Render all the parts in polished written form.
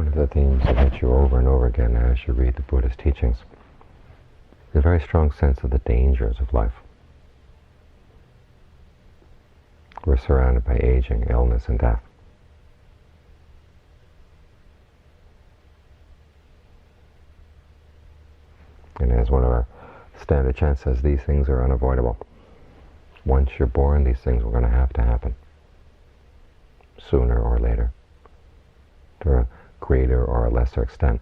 of the themes that hit you over and over again as you read the Buddha's teachings is a very strong sense of the dangers of life. We're surrounded by aging, illness, and death. And as one of our standard chants says, these things are unavoidable. Once you're born, these things are going to happen, sooner or later, to a greater or a lesser extent.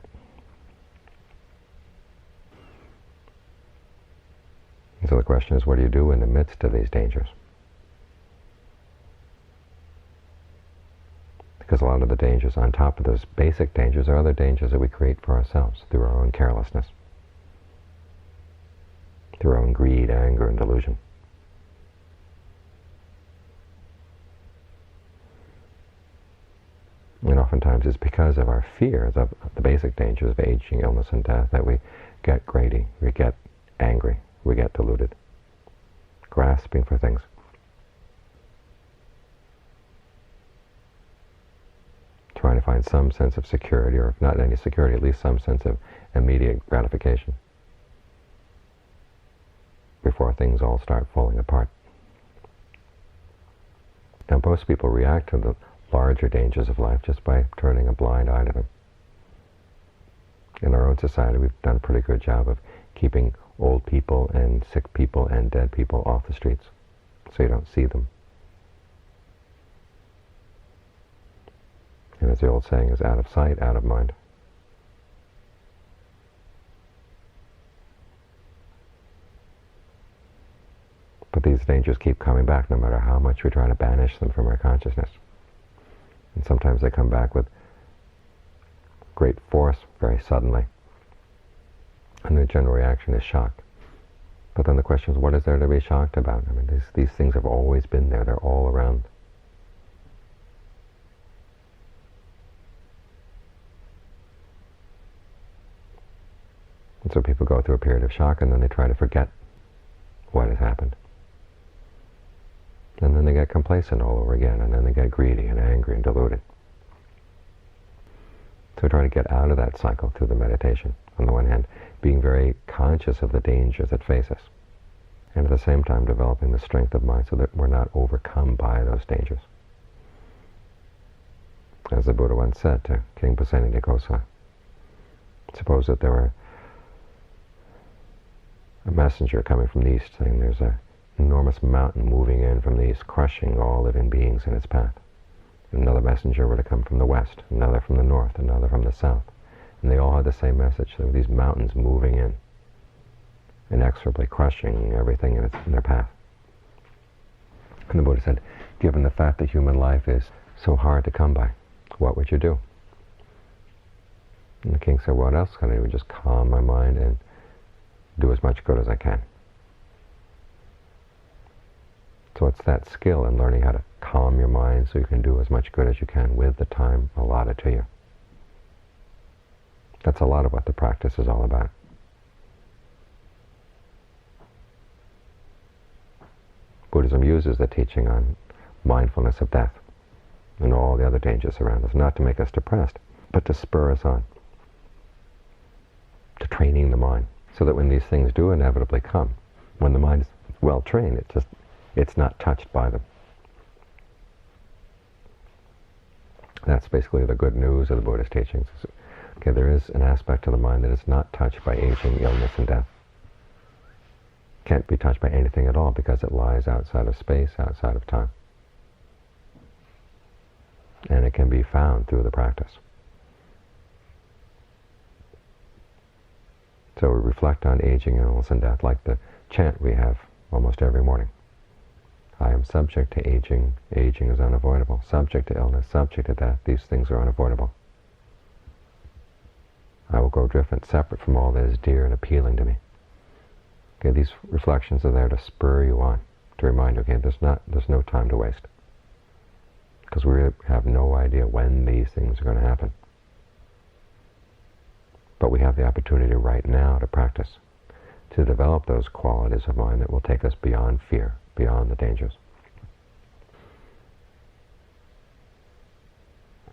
And so the question is, what do you do in the midst of these dangers? Because a lot of the dangers, on top of those basic dangers, are other dangers that we create for ourselves through our own carelessness, through our own greed, anger, and delusion. And oftentimes it's because of our fears of the basic dangers of aging, illness, and death that we get greedy, we get angry, we get deluded, grasping for things. Trying to find some sense of security, or if not any security, at least some sense of immediate gratification before things all start falling apart. Now, most people react to the larger dangers of life just by turning a blind eye to them. In our own society, we've done a pretty good job of keeping old people and sick people and dead people off the streets, so you don't see them. And as the old saying is, out of sight, out of mind. But these dangers keep coming back no matter how much we try to banish them from our consciousness. And sometimes they come back with great force very suddenly. And the general reaction is shock. But then the question is, what is there to be shocked about? I mean, these things have always been there. They're all around. And so people go through a period of shock, and then they try to forget what has happened. And then they get complacent all over again, and then they get greedy and angry and deluded. So try to get out of that cycle through the meditation. On the one hand, being very conscious of the dangers that face us, and at the same time developing the strength of mind so that we're not overcome by those dangers. As the Buddha once said to King Pasenitikosa, suppose that there were a messenger coming from the east saying there's an enormous mountain moving in from the east, crushing all living beings in its path. And another messenger were to come from the west, another from the north, another from the south. And they all had the same message. There were these mountains moving in, inexorably crushing everything in their path. And the Buddha said, given the fact that human life is so hard to come by, what would you do? And the king said, what else can I do? Just calm my mind and do as much good as I can. So it's that skill in learning how to calm your mind so you can do as much good as you can with the time allotted to you. That's a lot of what the practice is all about. Buddhism uses the teaching on mindfulness of death and all the other dangers around us, not to make us depressed, but to spur us on, to training the mind, so that when these things do inevitably come, when the mind is well trained, it's not touched by them. That's basically the good news of the Buddhist teachings. Okay, there is an aspect to the mind that is not touched by aging, illness, and death. Can't be touched by anything at all because it lies outside of space, outside of time. And it can be found through the practice. So we reflect on aging, illness, and death like the chant we have almost every morning. I am subject to aging. Aging is unavoidable. Subject to illness, subject to death. These things are unavoidable. I will grow different, separate from all that is dear and appealing to me. Okay, these reflections are there to spur you on, to remind you, okay, there's no time to waste. Because we have no idea when these things are going to happen. But we have the opportunity right now to practice, to develop those qualities of mind that will take us beyond fear, beyond the dangers.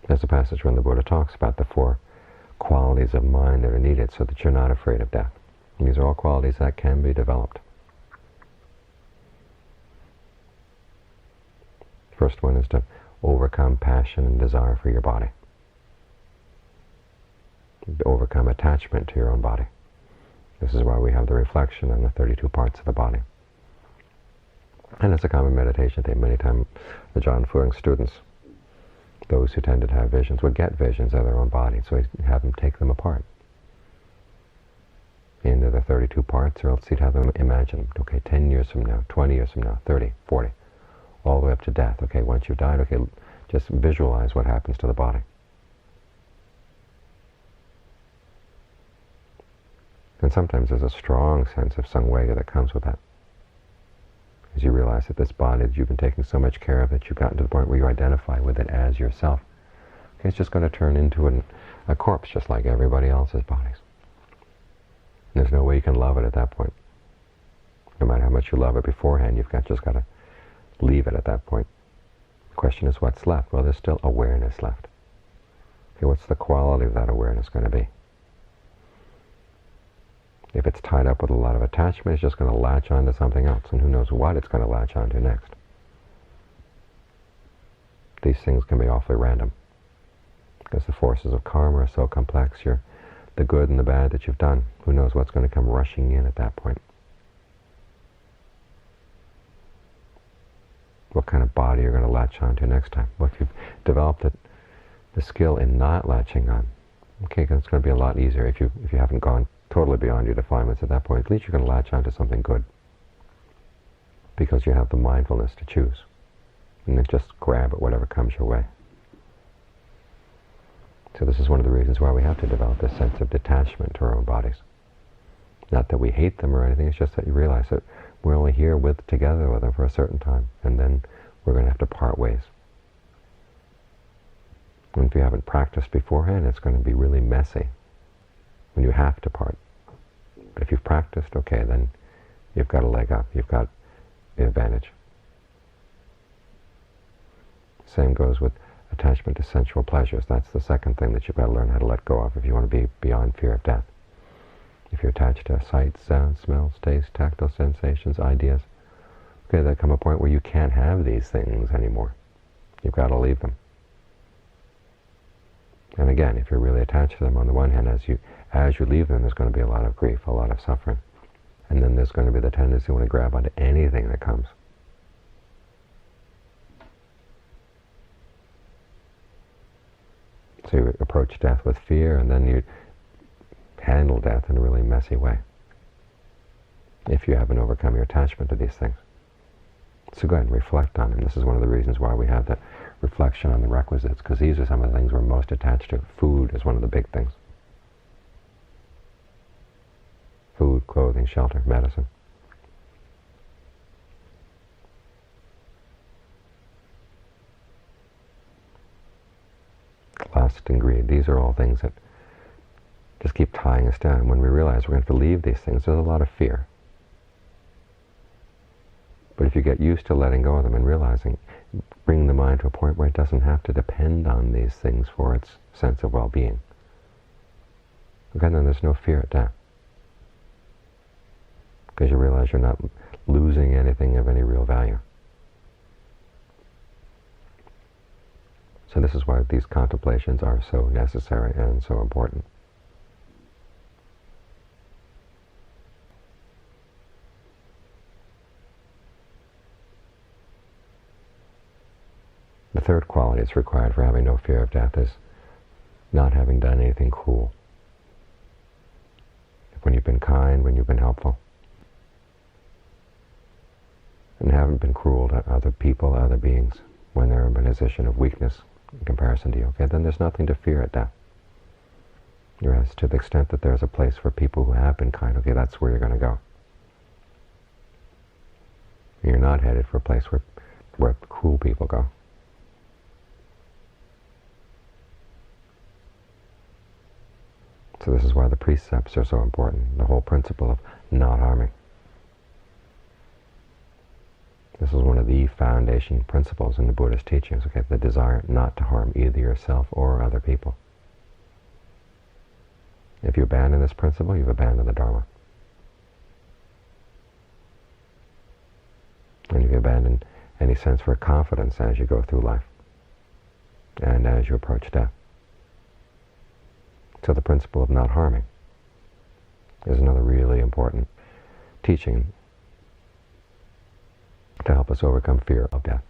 There's a passage when the Buddha talks about the four qualities of mind that are needed so that you're not afraid of death. And these are all qualities that can be developed. First one is to overcome passion and desire for your body. Overcome attachment to your own body. This is why we have the reflection on the 32 parts of the body. And it's a common meditation thing. Many times the John Fuang students, those who tended to have visions, would get visions of their own body, so he'd have them take them apart into the 32 parts, or else he'd have them imagine them. Okay, 10 years from now, 20 years from now, 30, 40, all the way up to death. Okay, once you've died, okay, just visualize what happens to the body. And sometimes there's a strong sense of sangwega that comes with that. As you realize that this body that you've been taking so much care of, that you've gotten to the point where you identify with it as yourself. Okay, it's just going to turn into a corpse just like everybody else's bodies. And there's no way you can love it at that point. No matter how much you love it beforehand, you've just got to leave it at that point. The question is, what's left? Well, there's still awareness left. Okay, what's the quality of that awareness going to be? If it's tied up with a lot of attachment, it's just going to latch onto something else, and who knows what it's going to latch onto next. These things can be awfully random, because the forces of karma are so complex. The good and the bad that you've done, who knows what's going to come rushing in at that point. What kind of body you're going to latch onto next time. Well, if you've developed the skill in not latching on, okay, it's going to be a lot easier. If you haven't gone totally beyond your defilements at that point, at least you're going to latch onto something good, because you have the mindfulness to choose, and then just grab at whatever comes your way. So this is one of the reasons why we have to develop this sense of detachment to our own bodies. Not that we hate them or anything, it's just that you realize that we're only here together with them for a certain time, and then we're going to have to part ways. And if you haven't practiced beforehand, it's going to be really messy when you have to part. But if you've practiced, okay, then you've got a leg up, you've got the advantage. Same goes with attachment to sensual pleasures. That's the second thing that you've got to learn how to let go of if you want to be beyond fear of death. If you're attached to sights, sounds, smells, tastes, tactile sensations, ideas, okay, there come a point where you can't have these things anymore. You've got to leave them. And again, if you're really attached to them, on the one hand, as you leave them, there's going to be a lot of grief, a lot of suffering. And then there's going to be the tendency to want to grab onto anything that comes. So you approach death with fear, and then you handle death in a really messy way, if you haven't overcome your attachment to these things. So go ahead and reflect on them. This is one of the reasons why we have that reflection on the requisites, because these are some of the things we're most attached to. Food is one of the big things. Food, clothing, shelter, medicine. Lust and greed, these are all things that just keep tying us down. When we realize we're going to have to leave these things, there's a lot of fear. But if you get used to letting go of them and realizing, bring the mind to a point where it doesn't have to depend on these things for its sense of well-being, okay, then there's no fear at death. Because you realize you're not losing anything of any real value. So this is why these contemplations are so necessary and so important. The third quality that's required for having no fear of death is not having done anything cruel. When you've been kind, when you've been helpful, and haven't been cruel to other people, other beings, when they're in a position of weakness in comparison to you, okay, then there's nothing to fear at death. Whereas to the extent that there's a place for people who have been kind, okay, that's where you're going to go. You're not headed for a place where cruel people go. So this is why the precepts are so important, the whole principle of not harming. This is one of the foundation principles in the Buddhist teachings, okay, the desire not to harm either yourself or other people. If you abandon this principle, you've abandoned the Dharma. And you've abandoned any sense for confidence as you go through life and as you approach death. So the principle of not harming is another really important teaching to help us overcome fear of death.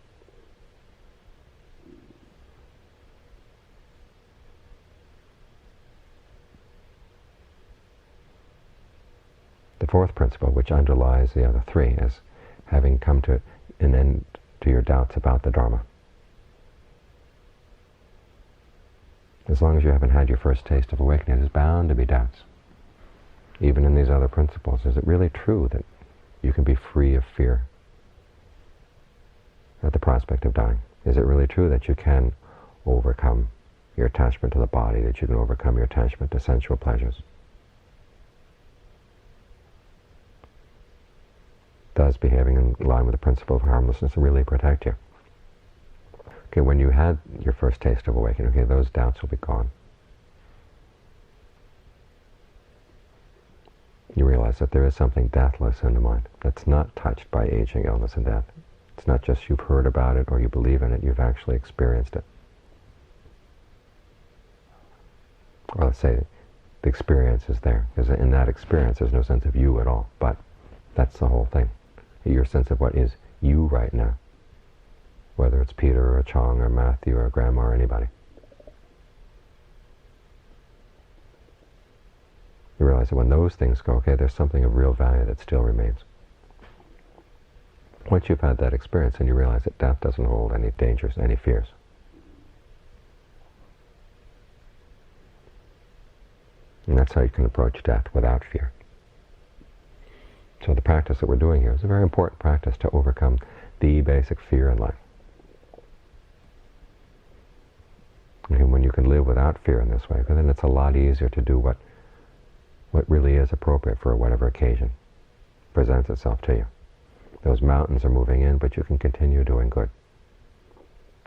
The fourth principle, which underlies the other three, is having come to an end to your doubts about the Dharma. As long as you haven't had your first taste of awakening, there's bound to be doubts. Even in these other principles, is it really true that you can be free of fear at the prospect of dying? Is it really true that you can overcome your attachment to the body, that you can overcome your attachment to sensual pleasures? Does behaving in line with the principle of harmlessness really protect you? Okay, when you had your first taste of awakening, okay, those doubts will be gone. You realize that there is something deathless in the mind that's not touched by aging, illness, and death. It's not just you've heard about it or you believe in it, you've actually experienced it. Or let's say the experience is there, because in that experience there's no sense of you at all, but that's the whole thing. Your sense of what is you right now, whether it's Peter or Chong or Matthew or Grandma or anybody. You realize that when those things go, okay, there's something of real value that still remains. Once you've had that experience and you realize that death doesn't hold any dangers, any fears. And that's how you can approach death without fear. So the practice that we're doing here is a very important practice to overcome the basic fear in life. And when you can live without fear in this way, then it's a lot easier to do what really is appropriate for whatever occasion presents itself to you. Those mountains are moving in, but you can continue doing good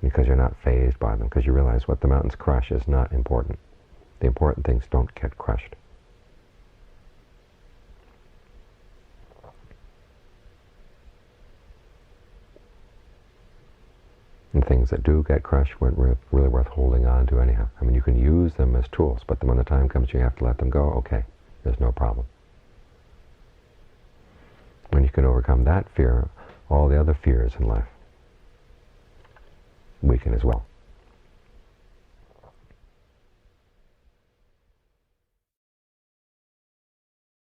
because you're not fazed by them, because you realize what the mountains crush is not important. The important things don't get crushed. And things that do get crushed weren't really worth holding on to anyhow. I mean, you can use them as tools, but then when the time comes you have to let them go, okay, there's no problem. When you can overcome that fear, all the other fears in life weaken as well.